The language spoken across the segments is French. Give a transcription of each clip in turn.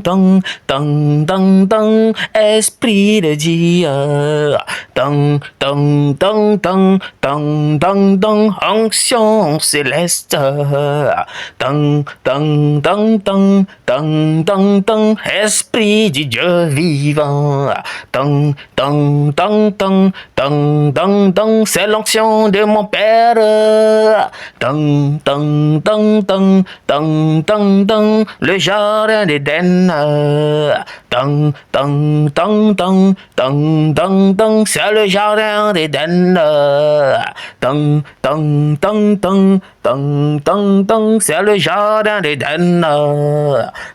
Tang, tang, tang, tang, esprit de Dieu. Tang, tang, tang, tang, tang, tang, tang, onction céleste. Tang, tang, tang, tang, tang, tang, tang, esprit du Dieu vivant. Tang, tang, tang, tang, tang, tang, tang, c'est l'onction de mon Père. Tang, tang, tang, tang, tang, tang, tang, le jardin d'Éden. Tang, tang, tang, tang, tang, tang, tang, c'est le jardin d'Éden. Tang, tang, tang, tang, tang, tang, tang, c'est le jardin d'Éden.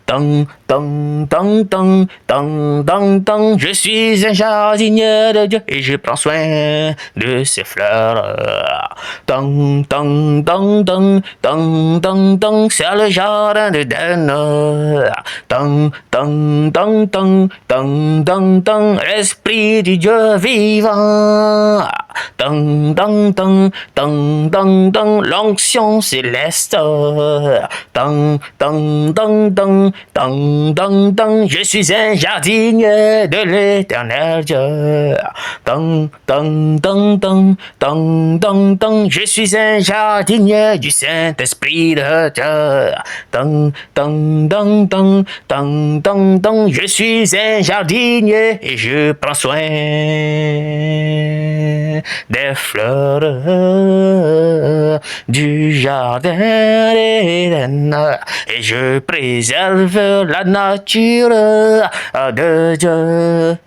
Tang, tang, tang, tang, tang, tang, tang, je suis un jardinier de Dieu et je prends soin de ses fleurs. Tang, tang, tang, tang, tang, tang, tang, c'est le jardin d'Éden. Tang, tang, tang, tang, tang, tang, tang, esprit du Dieu vivant. Tang, tang, tang, tang, tang, tang, l'onction céleste. Tang, tang, tang, tang, tang, tang, tang, je suis un jardinier de l'Éternel Dieu. Tang, tang, tang, tang, tang, tang, tang, je suis un jardinier du Saint-Esprit de Dieu. Tang, tang, tang, tang, tang, tang, tang, je suis un jardinier et je prends soin des fleurs du jardin d'Éden et je préserve la nature de Dieu.